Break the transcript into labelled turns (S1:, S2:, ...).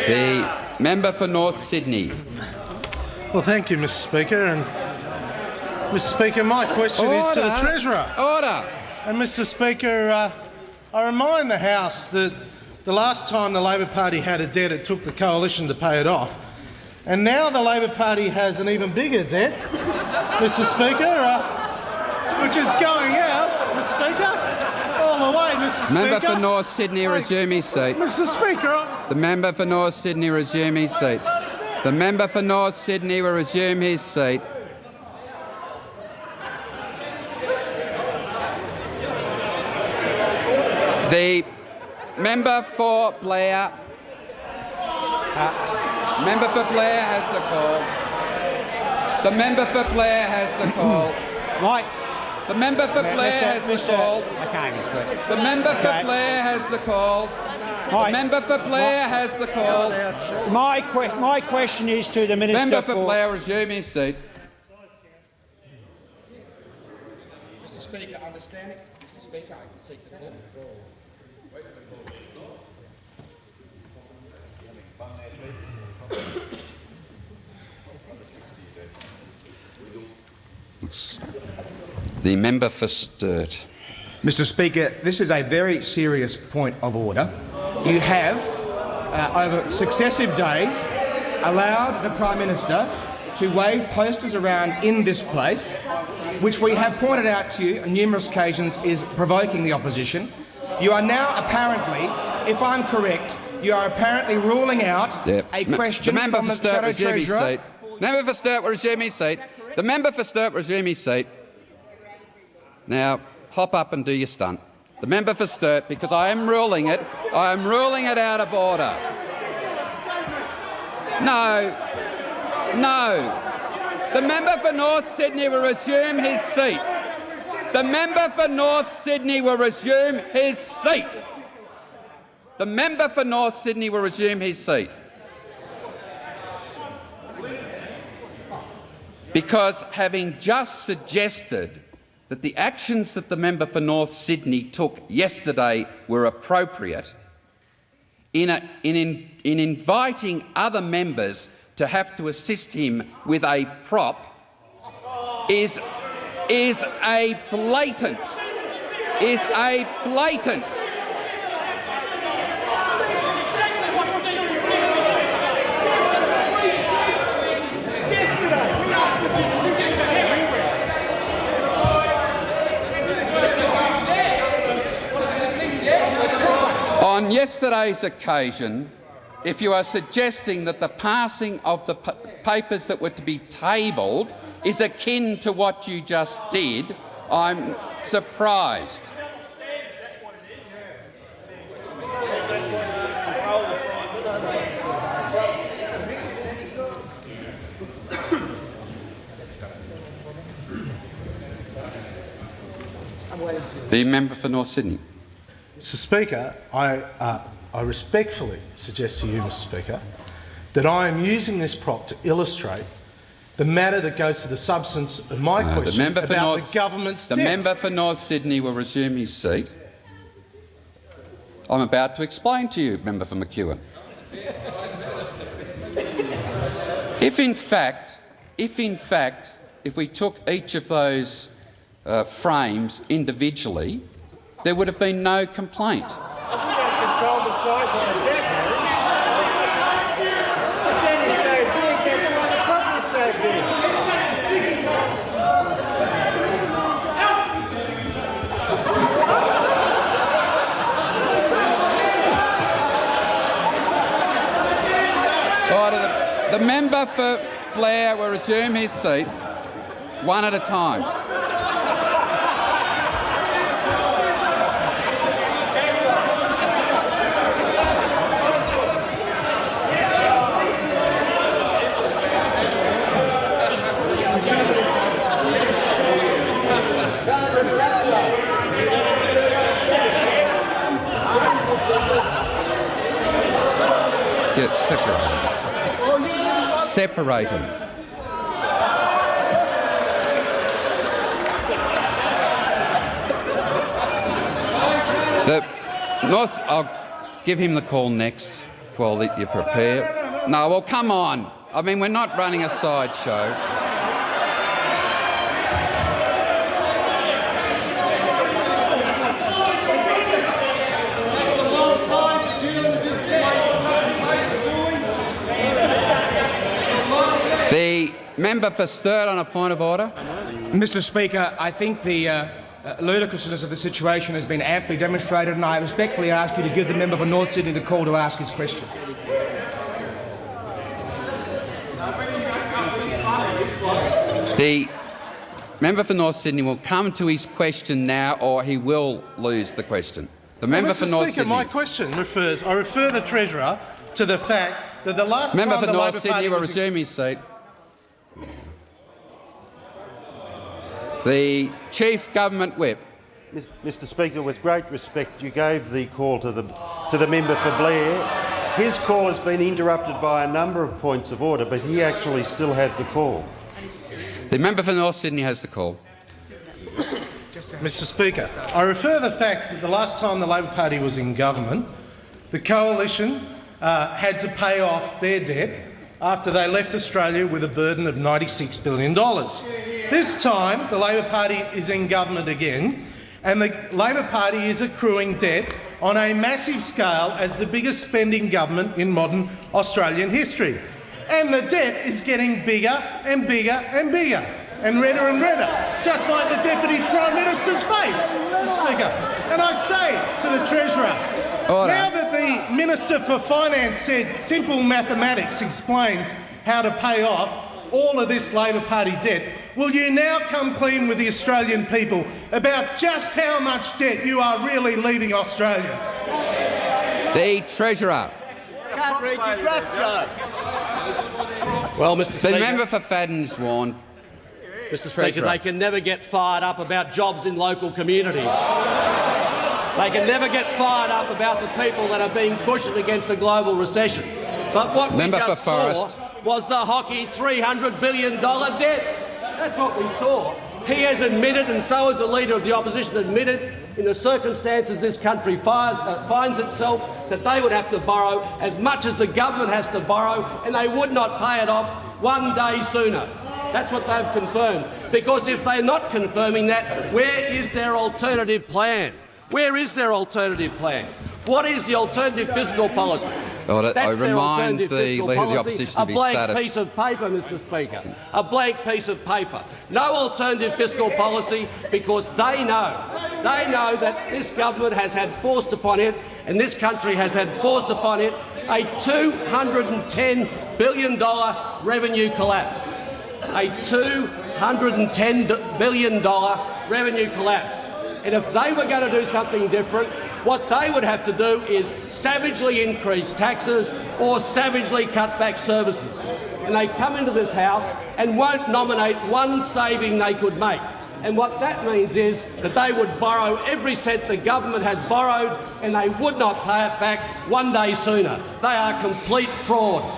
S1: The member for North Sydney.
S2: Well, thank you, Mr Speaker. And Mr Speaker, my question is to the Treasurer.
S1: Order.
S2: And Mr Speaker, I remind the House that the last time the Labor Party had a debt, it took the Coalition to pay it off. And now the Labor Party has an even bigger debt, Mr Speaker, which is going out, Mr Speaker, all the way, Mr Speaker.
S1: Member for North Sydney, resume his seat.
S2: Mr Speaker.
S1: The member for North Sydney, resume his seat. The member for North Sydney will resume his seat. The member for Blair. Member for Blair has the call. The member for Blair has the call.
S3: Right.
S1: The member for Blair has the call. The member for Blair has the call. The member for Blair has the call.
S3: My question is to the Minister.
S1: Member for Blair, resume his seat.
S4: Mr Speaker, understand it? Mr Speaker, I can seek the call.
S1: The member for Sturt.
S4: Mr Speaker, this is a very serious point of order. You have, over successive days, allowed the Prime Minister to wave posters around in this place, which we have pointed out to you on numerous occasions is provoking the opposition. You are now apparently, if I'm correct, you are apparently ruling out a question from the Shadow Treasurer.
S1: Member for Sturt will resume his seat. The member for Sturt will resume his seat. Now, hop up and do your stunt. The member for Sturt, because I am ruling it out of order. No. The member for North Sydney will resume his seat. The member for North Sydney will resume his seat. The member for North Sydney will resume his seat. Because having just suggested that the actions that the member for North Sydney took yesterday were appropriate, in inviting other members to have to assist him with a prop is a blatant. On yesterday's occasion, if you are suggesting that the passing of the papers that were to be tabled is akin to what you just did, I'm surprised. The member for North Sydney.
S2: Mr Speaker, I respectfully suggest to you, Mr Speaker, that I am using this prop to illustrate the matter that goes to the substance of my question about the government's debt.
S1: The member for North Sydney will resume his seat. I'm about to explain to you, member for McEwen. If we took each of those frames individually, there would have been no complaint. The member for Blair will resume his seat, one at a time. Get separated. Separate them. I'll give him the call next. While you prepare. No, well, come on. I mean, we're not running a sideshow. The member for Sturt on a point of order.
S4: Mr Speaker, I think the ludicrousness of the situation has been amply demonstrated, and I respectfully ask you to give the member for North Sydney the call to ask his question.
S1: The member for North Sydney will come to his question now, or he will lose the question. The member for North Sydney.
S2: My question refers. I refer the Treasurer to the fact that the last
S1: member
S2: time
S1: for
S2: the
S1: North
S2: Labor
S1: Sydney
S2: Party
S1: will
S2: was
S1: resume his seat. The Chief Government Whip.
S5: Mr Speaker, with great respect, you gave the call to the member for Blair. His call has been interrupted by a number of points of order, but he actually still had the call.
S1: The member for North Sydney has the call.
S2: Mr Speaker, I refer the fact that the last time the Labor Party was in government, the coalition had to pay off their debt after they left Australia with a burden of $96 billion. This time, the Labor Party is in government again, and the Labor Party is accruing debt on a massive scale as the biggest spending government in modern Australian history. And the debt is getting bigger and bigger and bigger, and redder, just like the Deputy Prime Minister's face, Mr Speaker. And I say to the Treasurer, now that the Minister for Finance said simple mathematics explains how to pay off all of this Labor Party debt, will you now come clean with the Australian people about just how much debt you are really leaving Australians?
S1: The Treasurer.
S6: Can't read your draft, Joe. Well, Mr Speaker,
S1: the member for Fadden's warned.
S6: Mr Speaker, they can never get fired up about jobs in local communities. They can never get fired up about the people that are being pushed against the global recession. But what we just saw was the hockey $300 billion debt. That's what we saw. He has admitted, and so has the Leader of the Opposition admitted, in the circumstances this country finds itself, that they would have to borrow as much as the government has to borrow, and they would not pay it off one day sooner. That's what they've confirmed. Because if they're not confirming that, where is their alternative plan? Where is their alternative plan? What is the alternative fiscal policy?
S1: I remind the Leader of the Opposition to be status.
S6: A blank piece of paper, Mr Speaker. A blank piece of paper. No alternative fiscal policy, because they know that this government has had forced upon it, and this country has had forced upon it, a $210 billion revenue collapse. A $210 billion revenue collapse. And if they were going to do something different, what they would have to do is savagely increase taxes or savagely cut back services. And they come into this House and won't nominate one saving they could make. And what that means is that they would borrow every cent the government has borrowed, and they would not pay it back one day sooner. They are complete frauds.